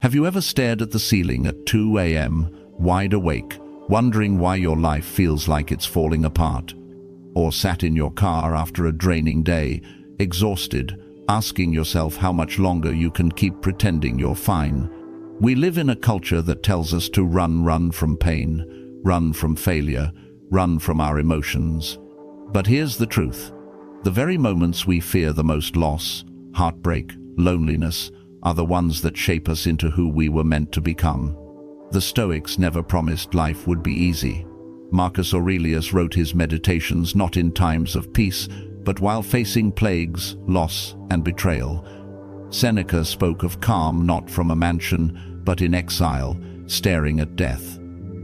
Have you ever stared at the ceiling at 2 a.m., wide awake, wondering why your life feels like it's falling apart? Or sat in your car after a draining day, exhausted, asking yourself how much longer you can keep pretending you're fine? We live in a culture that tells us to run from pain, run from failure, run from our emotions. But here's the truth. The very moments we fear the most, loss, heartbreak, loneliness, are the ones that shape us into who we were meant to become. The Stoics never promised life would be easy. Marcus Aurelius wrote his meditations not in times of peace, but while facing plagues, loss, and betrayal. Seneca spoke of calm not from a mansion, but in exile, staring at death.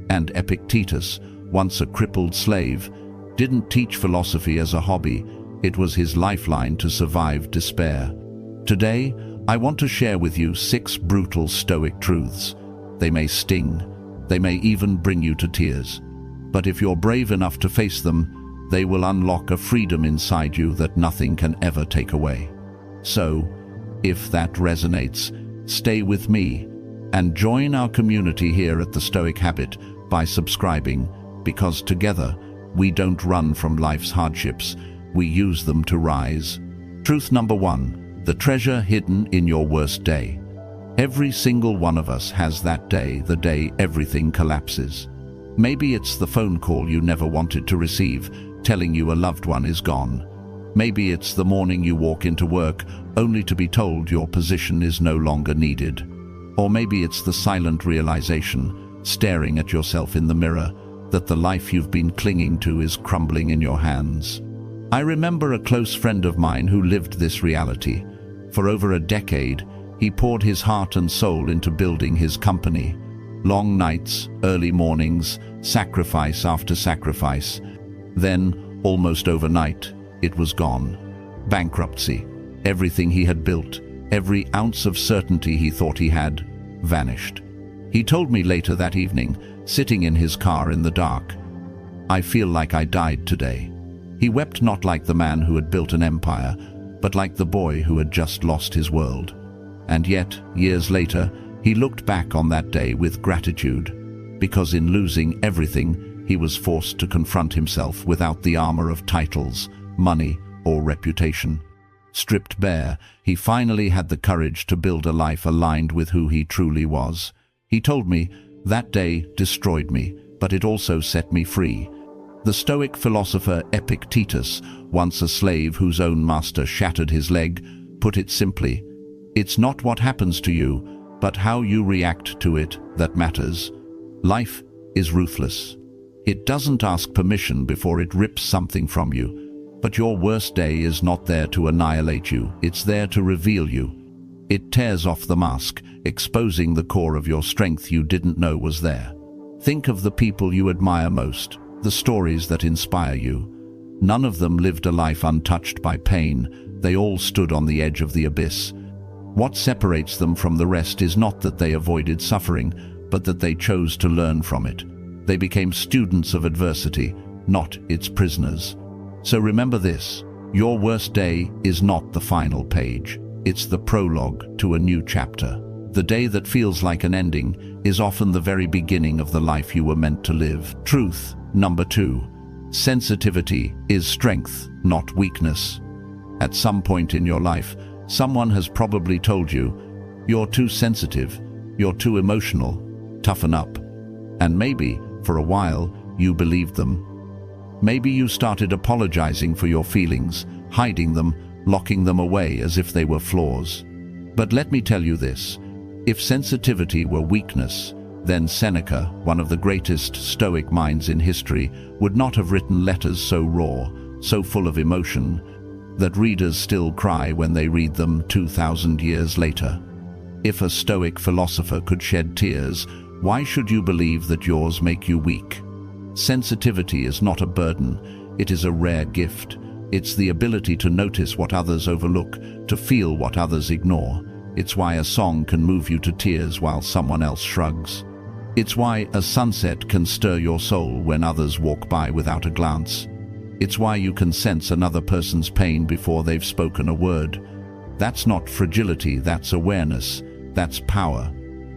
And Epictetus, once a crippled slave, didn't teach philosophy as a hobby. It was his lifeline to survive despair. Today, I want to share with you 6 brutal Stoic truths. They may sting, they may even bring you to tears. But if you're brave enough to face them, they will unlock a freedom inside you that nothing can ever take away. So, if that resonates, stay with me and join our community here at the Stoic Habit by subscribing, because together we don't run from life's hardships, we use them to rise. Truth number 1. The treasure hidden in your worst day. Every single one of us has that day, the day everything collapses. Maybe it's the phone call you never wanted to receive, telling you a loved one is gone. Maybe it's the morning you walk into work only to be told your position is no longer needed. Or maybe it's the silent realization, staring at yourself in the mirror, that the life you've been clinging to is crumbling in your hands. I remember a close friend of mine who lived this reality. For over a decade, he poured his heart and soul into building his company. Long nights, early mornings, sacrifice after sacrifice. Then, almost overnight, it was gone. Bankruptcy. Everything he had built, every ounce of certainty he thought he had, vanished. He told me later that evening, sitting in his car in the dark, "I feel like I died today." He wept not like the man who had built an empire, but like the boy who had just lost his world. And yet, years later, he looked back on that day with gratitude, because in losing everything, he was forced to confront himself without the armor of titles, money, or reputation. Stripped bare, he finally had the courage to build a life aligned with who he truly was. He told me, "That day destroyed me, but it also set me free." The Stoic philosopher Epictetus, once a slave whose own master shattered his leg, put it simply, "It's not what happens to you, but how you react to it that matters." Life is ruthless. It doesn't ask permission before it rips something from you. But your worst day is not there to annihilate you, it's there to reveal you. It tears off the mask, exposing the core of your strength you didn't know was there. Think of the people you admire most, the stories that inspire you. None of them lived a life untouched by pain. They all stood on the edge of the abyss. What separates them from the rest is not that they avoided suffering, but that they chose to learn from it. They became students of adversity, not its prisoners. So remember this, your worst day is not the final page. It's the prologue to a new chapter. The day that feels like an ending is often the very beginning of the life you were meant to live. Truth number 2. Sensitivity is strength, not weakness. At some point in your life, someone has probably told you, "You're too sensitive, you're too emotional, toughen up." And maybe, for a while, you believed them. Maybe you started apologizing for your feelings, hiding them, locking them away as if they were flaws. But let me tell you this, if sensitivity were weakness, then Seneca, one of the greatest Stoic minds in history, would not have written letters so raw, so full of emotion, that readers still cry when they read them 2,000 years later. If a Stoic philosopher could shed tears, why should you believe that yours make you weak? Sensitivity is not a burden, it is a rare gift. It's the ability to notice what others overlook, to feel what others ignore. It's why a song can move you to tears while someone else shrugs. It's why a sunset can stir your soul when others walk by without a glance. It's why you can sense another person's pain before they've spoken a word. That's not fragility, that's awareness, that's power.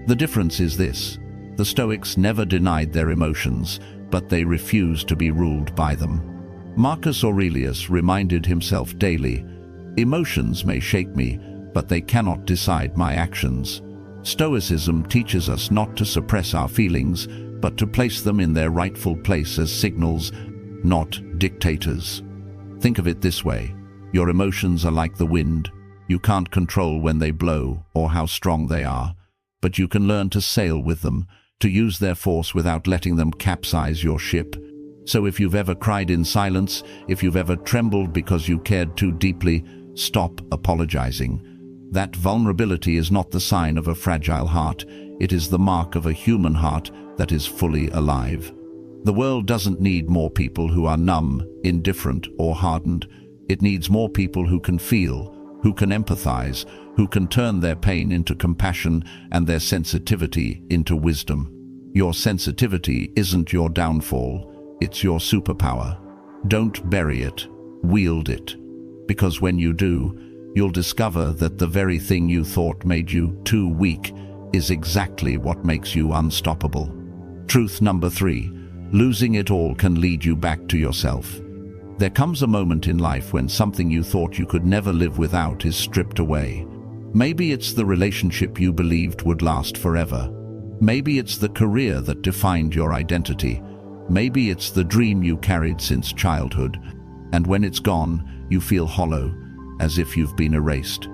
The difference is this: the Stoics never denied their emotions, but they refused to be ruled by them. Marcus Aurelius reminded himself daily, "Emotions may shake me, but they cannot decide my actions." Stoicism teaches us not to suppress our feelings, but to place them in their rightful place as signals, not dictators. Think of it this way: your emotions are like the wind. You can't control when they blow or how strong they are, but you can learn to sail with them, to use their force without letting them capsize your ship. So if you've ever cried in silence, if you've ever trembled because you cared too deeply, stop apologizing. That vulnerability is not the sign of a fragile heart. It is the mark of a human heart that is fully alive. The world doesn't need more people who are numb, indifferent, or hardened. It needs more people who can feel, who can empathize, who can turn their pain into compassion and their sensitivity into wisdom. Your sensitivity isn't your downfall, it's your superpower. Don't bury it, wield it. Because when you do, you'll discover that the very thing you thought made you too weak is exactly what makes you unstoppable. Truth number 3: losing it all can lead you back to yourself. There comes a moment in life when something you thought you could never live without is stripped away. Maybe it's the relationship you believed would last forever. Maybe it's the career that defined your identity. Maybe it's the dream you carried since childhood. And when it's gone, you feel hollow, as if you've been erased.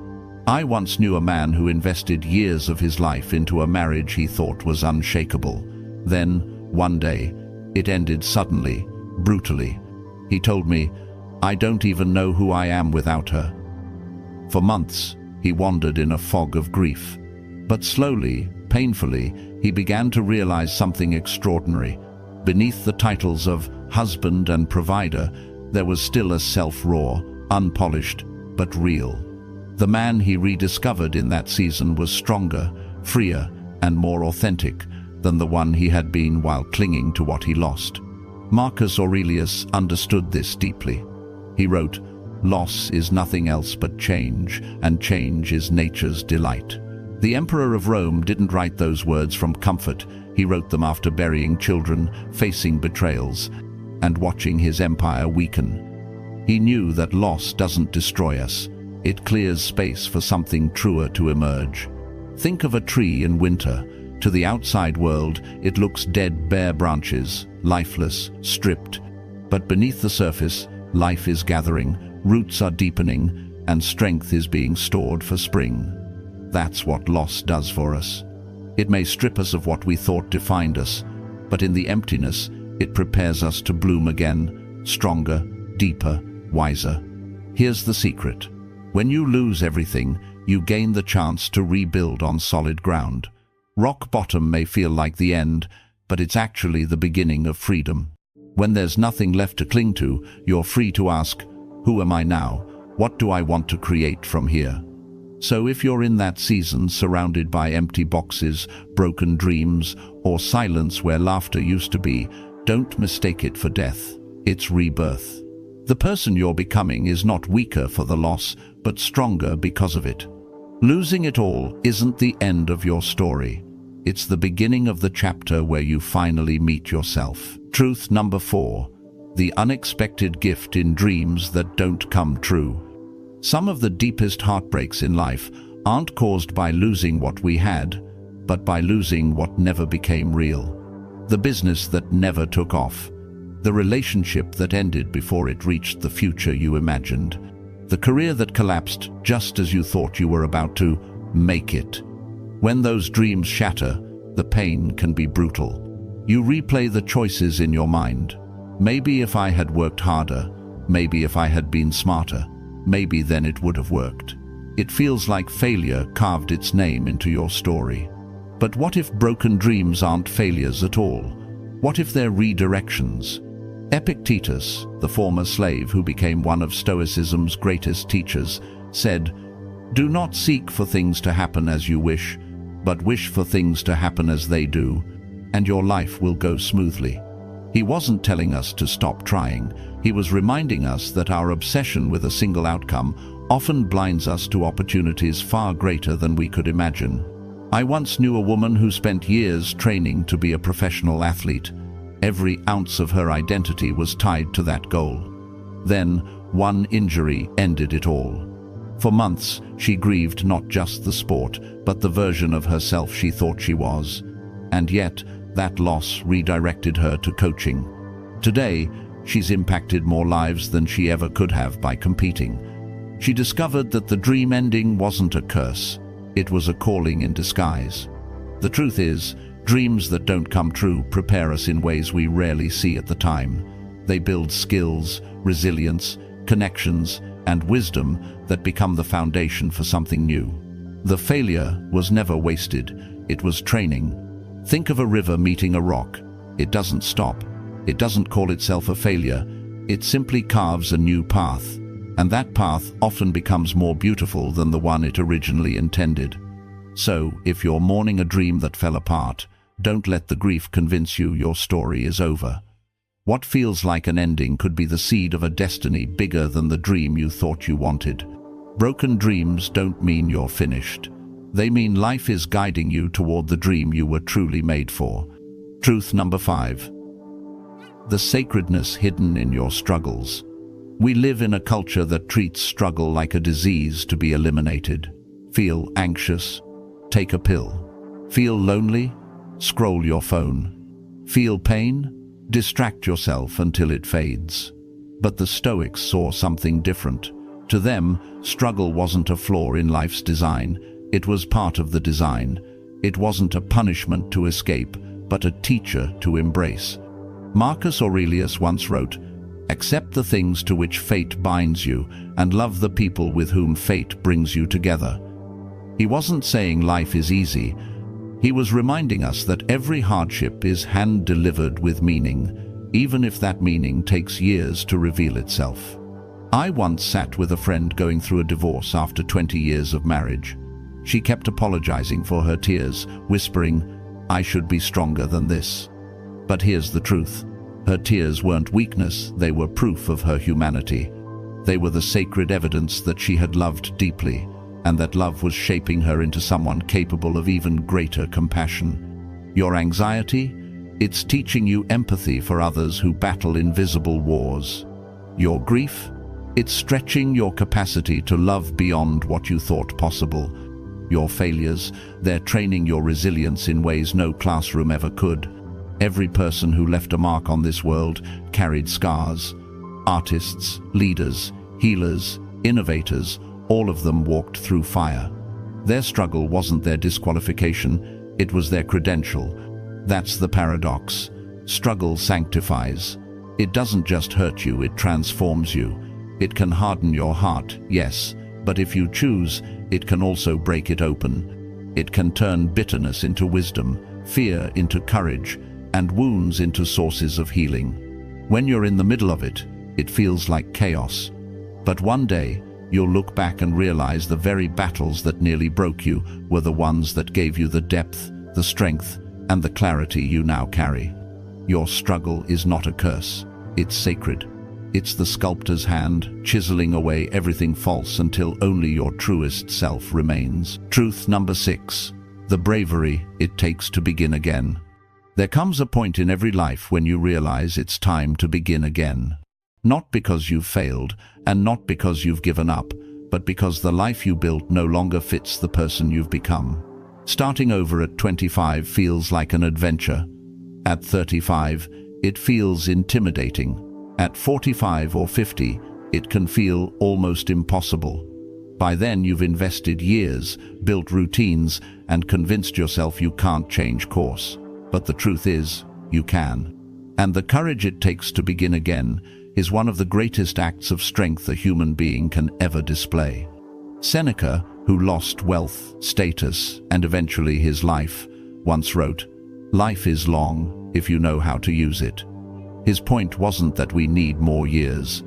I once knew a man who invested years of his life into a marriage he thought was unshakable. Then, one day, it ended suddenly, brutally. He told me, "I don't even know who I am without her." For months, he wandered in a fog of grief. But slowly, painfully, he began to realize something extraordinary. Beneath the titles of husband and provider, there was still a self raw, unpolished, but real. The man he rediscovered in that season was stronger, freer, and more authentic than the one he had been while clinging to what he lost. Marcus Aurelius understood this deeply. He wrote, "Loss is nothing else but change, and change is nature's delight." The Emperor of Rome didn't write those words from comfort. He wrote them after burying children, facing betrayals, and watching his empire weaken. He knew that loss doesn't destroy us. It clears space for something truer to emerge. Think of a tree in winter. To the outside world, it looks dead, bare branches, lifeless, stripped. But beneath the surface, life is gathering, roots are deepening, and strength is being stored for spring. That's what loss does for us. It may strip us of what we thought defined us, but in the emptiness, it prepares us to bloom again, stronger, deeper, wiser. Here's the secret. When you lose everything, you gain the chance to rebuild on solid ground. Rock bottom may feel like the end, but it's actually the beginning of freedom. When there's nothing left to cling to, you're free to ask, "Who am I now? What do I want to create from here?" So if you're in that season surrounded by empty boxes, broken dreams, or silence where laughter used to be, don't mistake it for death. It's rebirth. The person you're becoming is not weaker for the loss, but stronger because of it. Losing it all isn't the end of your story. It's the beginning of the chapter where you finally meet yourself. Truth number 4: the unexpected gift in dreams that don't come true. Some of the deepest heartbreaks in life aren't caused by losing what we had, but by losing what never became real. The business that never took off. The relationship that ended before it reached the future you imagined. The career that collapsed just as you thought you were about to make it. When those dreams shatter, the pain can be brutal. You replay the choices in your mind. Maybe if I had worked harder, maybe if I had been smarter, maybe then it would have worked. It feels like failure carved its name into your story. But what if broken dreams aren't failures at all? What if they're redirections? Epictetus, the former slave who became one of Stoicism's greatest teachers, said, "Do not seek for things to happen as you wish, but wish for things to happen as they do, and your life will go smoothly." He wasn't telling us to stop trying. He was reminding us that our obsession with a single outcome often blinds us to opportunities far greater than we could imagine. I once knew a woman who spent years training to be a professional athlete. Every ounce of her identity was tied to that goal. Then, one injury ended it all. For months, she grieved not just the sport, but the version of herself she thought she was. And yet, that loss redirected her to coaching. Today, she's impacted more lives than she ever could have by competing. She discovered that the dream ending wasn't a curse. It was a calling in disguise. The truth is, dreams that don't come true prepare us in ways we rarely see at the time. They build skills, resilience, connections, and wisdom that become the foundation for something new. The failure was never wasted. It was training. Think of a river meeting a rock. It doesn't stop. It doesn't call itself a failure. It simply carves a new path. And that path often becomes more beautiful than the one it originally intended. So, if you're mourning a dream that fell apart, don't let the grief convince you your story is over. What feels like an ending could be the seed of a destiny bigger than the dream you thought you wanted. Broken dreams don't mean you're finished. They mean life is guiding you toward the dream you were truly made for. Truth number 5. The sacredness hidden in your struggles. We live in a culture that treats struggle like a disease to be eliminated. Feel anxious? Take a pill. Feel lonely? Scroll your phone. Feel pain? Distract yourself until it fades. But the Stoics saw something different. To them, struggle wasn't a flaw in life's design. It was part of the design. It wasn't a punishment to escape, but a teacher to embrace. Marcus Aurelius once wrote, "Accept the things to which fate binds you, and love the people with whom fate brings you together." He wasn't saying life is easy. He was reminding us that every hardship is hand-delivered with meaning, even if that meaning takes years to reveal itself. I once sat with a friend going through a divorce after 20 years of marriage. She kept apologizing for her tears, whispering, "I should be stronger than this." But here's the truth. Her tears weren't weakness, they were proof of her humanity. They were the sacred evidence that she had loved deeply, and that love was shaping her into someone capable of even greater compassion. Your anxiety? It's teaching you empathy for others who battle invisible wars. Your grief? It's stretching your capacity to love beyond what you thought possible. Your failures? They're training your resilience in ways no classroom ever could. Every person who left a mark on this world carried scars. Artists, leaders, healers, innovators, all of them walked through fire. Their struggle wasn't their disqualification, it was their credential. That's the paradox. Struggle sanctifies. It doesn't just hurt you, it transforms you. It can harden your heart, yes, but if you choose, it can also break it open. It can turn bitterness into wisdom, fear into courage, and wounds into sources of healing. When you're in the middle of it, it feels like chaos. But one day, you'll look back and realize the very battles that nearly broke you were the ones that gave you the depth, the strength, and the clarity you now carry. Your struggle is not a curse. It's sacred. It's the sculptor's hand, chiseling away everything false until only your truest self remains. Truth number 6. The bravery it takes to begin again. There comes a point in every life when you realize it's time to begin again. Not because you've failed, and not because you've given up, but because the life you built no longer fits the person you've become. Starting over at 25 feels like an adventure. At 35, it feels intimidating. At 45 or 50, it can feel almost impossible. By then you've invested years, built routines, and convinced yourself you can't change course. But the truth is, you can. And the courage it takes to begin again is one of the greatest acts of strength a human being can ever display. Seneca, who lost wealth, status, and eventually his life, once wrote, "Life is long if you know how to use it." His point wasn't that we need more years.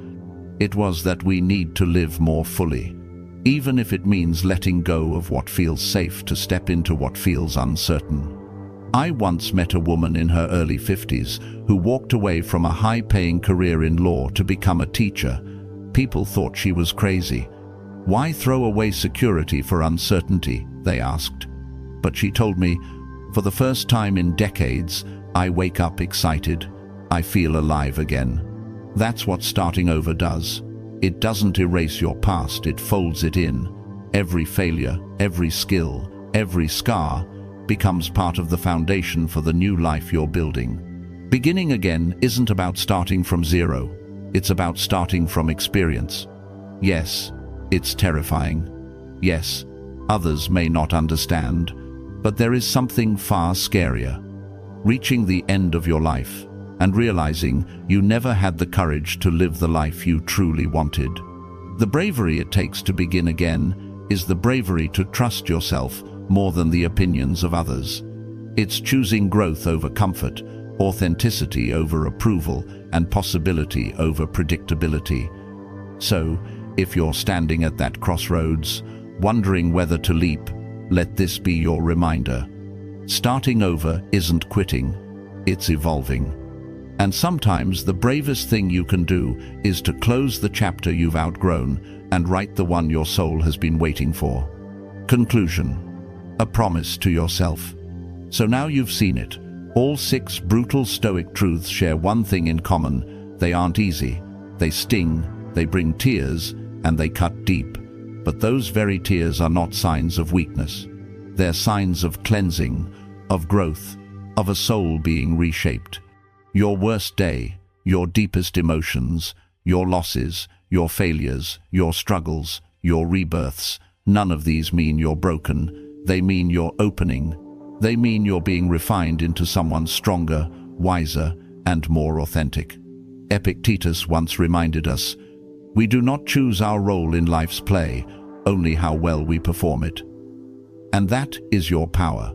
It was that we need to live more fully, even if it means letting go of what feels safe to step into what feels uncertain. I once met a woman in her early 50s who walked away from a high-paying career in law to become a teacher. People thought she was crazy. Why throw away security for uncertainty, they asked. But she told me, for the first time in decades, I wake up excited. I feel alive again. That's what starting over does. It doesn't erase your past, it folds it in. Every failure, every skill, every scar becomes part of the foundation for the new life you're building. Beginning again isn't about starting from zero. It's about starting from experience. Yes, it's terrifying. Yes, others may not understand, but there is something far scarier. Reaching the end of your life and realizing you never had the courage to live the life you truly wanted. The bravery it takes to begin again is the bravery to trust yourself more than the opinions of others. It's choosing growth over comfort, authenticity over approval, and possibility over predictability. So, if you're standing at that crossroads, wondering whether to leap, let this be your reminder. Starting over isn't quitting, it's evolving. And sometimes the bravest thing you can do is to close the chapter you've outgrown and write the one your soul has been waiting for. Conclusion. A promise to yourself. So now you've seen it. All 6 brutal Stoic truths share one thing in common. They aren't easy. They sting, they bring tears, and they cut deep. But those very tears are not signs of weakness. They're signs of cleansing, of growth, of a soul being reshaped. Your worst day, your deepest emotions, your losses, your failures, your struggles, your rebirths, none of these mean you're broken. They mean you're opening. They mean you're being refined into someone stronger, wiser, and more authentic. Epictetus once reminded us, we do not choose our role in life's play, only how well we perform it. And that is your power.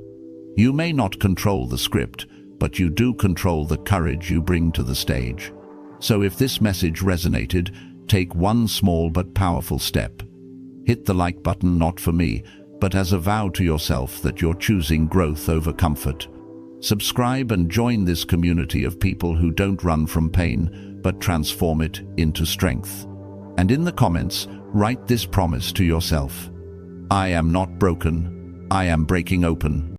You may not control the script, but you do control the courage you bring to the stage. So if this message resonated, take one small but powerful step. Hit the like button not for me, but as a vow to yourself that you're choosing growth over comfort. Subscribe and join this community of people who don't run from pain, but transform it into strength. And in the comments, write this promise to yourself. I am not broken. I am breaking open.